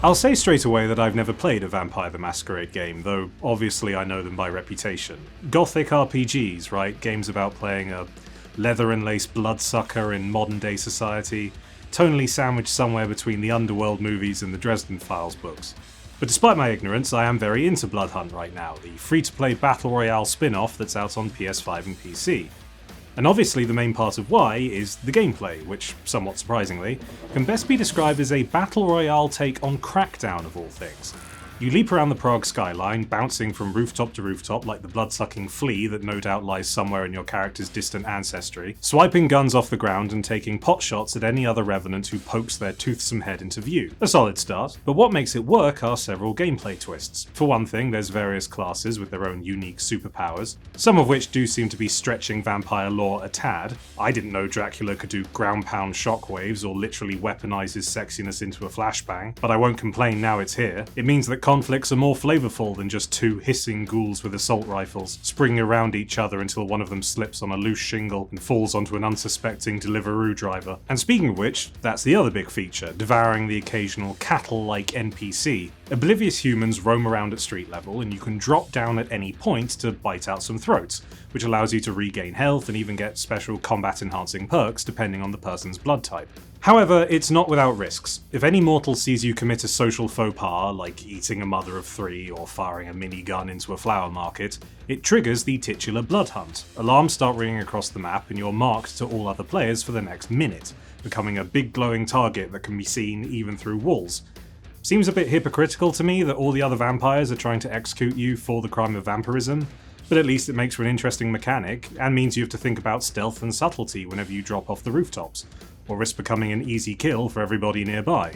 I'll say straight away that I've never played a Vampire the Masquerade game, though obviously I know them by reputation. Gothic RPGs, right? Games about playing a leather and lace bloodsucker in modern day society, tonally sandwiched somewhere between the Underworld movies and the Dresden Files books. But despite my ignorance, I am very into Bloodhunt right now, the free-to-play Battle Royale spin-off that's out on PS5 and PC. And obviously the main part of why is the gameplay, which, somewhat surprisingly, can best be described as a Battle Royale take on Crackdown of all things. You leap around the Prague skyline, bouncing from rooftop to rooftop like the bloodsucking flea that no doubt lies somewhere in your character's distant ancestry, swiping guns off the ground and taking potshots at any other revenant who pokes their toothsome head into view. A solid start, but what makes it work are several gameplay twists. For one thing, there's various classes with their own unique superpowers, some of which do seem to be stretching vampire lore a tad. I didn't know Dracula could do ground pound shockwaves or literally weaponise his sexiness into a flashbang, but I won't complain now it's here. It means that conflicts are more flavourful than just two hissing ghouls with assault rifles, springing around each other until one of them slips on a loose shingle and falls onto an unsuspecting Deliveroo driver. And speaking of which, that's the other big feature, devouring the occasional cattle-like NPC. Oblivious humans roam around at street level, and you can drop down at any point to bite out some throats, which allows you to regain health and even get special combat-enhancing perks depending on the person's blood type. However, it's not without risks. If any mortal sees you commit a social faux pas, like eating a mother of three or firing a minigun into a flower market, it triggers the titular Bloodhunt. Alarms start ringing across the map and you're marked to all other players for the next minute, becoming a big glowing target that can be seen even through walls. Seems a bit hypocritical to me that all the other vampires are trying to execute you for the crime of vampirism, but at least it makes for an interesting mechanic, and means you have to think about stealth and subtlety whenever you drop off the rooftops, or risk becoming an easy kill for everybody nearby.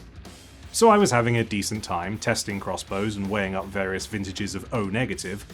So I was having a decent time testing crossbows and weighing up various vintages of O negative,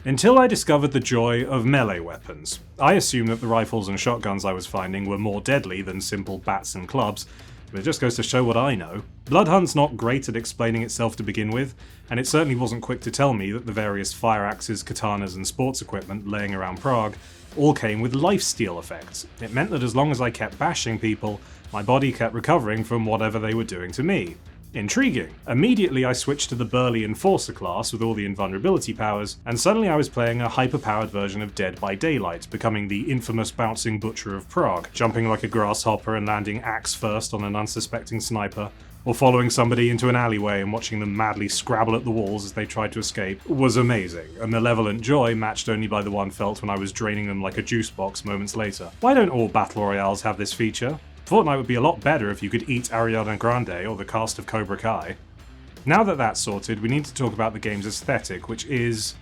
until I discovered the joy of melee weapons. I assumed that the rifles and shotguns I was finding were more deadly than simple bats and clubs, but it just goes to show what I know. Bloodhunt's not great at explaining itself to begin with, and it certainly wasn't quick to tell me that the various fire axes, katanas and sports equipment laying around Prague all came with lifesteal effects. It meant that as long as I kept bashing people, my body kept recovering from whatever they were doing to me. Intriguing. Immediately I switched to the burly Enforcer class with all the invulnerability powers, and suddenly I was playing a hyper-powered version of Dead by Daylight, becoming the infamous bouncing butcher of Prague, jumping like a grasshopper and landing axe first on an unsuspecting sniper, or following somebody into an alleyway and watching them madly scrabble at the walls as they tried to escape was amazing, a malevolent joy matched only by the one felt when I was draining them like a juice box moments later. Why don't all Battle Royales have this feature? Fortnite would be a lot better if you could eat Ariana Grande or the cast of Cobra Kai. Now that that's sorted, we need to talk about the game's aesthetic, which is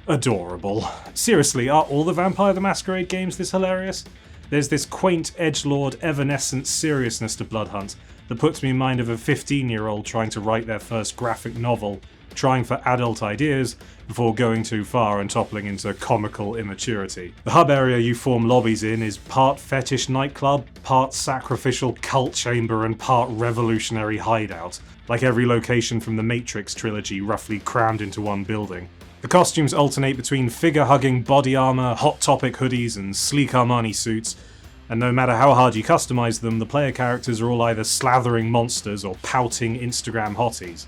adorable. Seriously, are all the Vampire the Masquerade games this hilarious? There's this quaint, edgelord, evanescent seriousness to Bloodhunt that puts me in mind of a 15-year-old trying to write their first graphic novel, trying for adult ideas before going too far and toppling into comical immaturity. The hub area you form lobbies in is part fetish nightclub, part sacrificial cult chamber and part revolutionary hideout, like every location from the Matrix trilogy roughly crammed into one building. The costumes alternate between figure-hugging body armor, Hot Topic hoodies and sleek Armani suits, and no matter how hard you customize them, the player characters are all either slathering monsters or pouting Instagram hotties.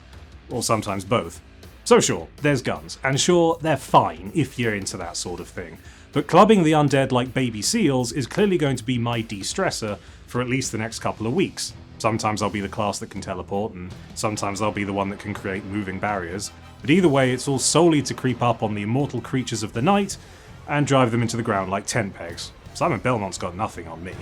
Or sometimes both. So sure, there's guns, and sure, they're fine if you're into that sort of thing, but clubbing the undead like baby seals is clearly going to be my de-stressor for at least the next couple of weeks. Sometimes I'll be the class that can teleport, and sometimes I'll be the one that can create moving barriers, but either way it's all solely to creep up on the immortal creatures of the night and drive them into the ground like tent pegs. Simon Belmont's got nothing on me.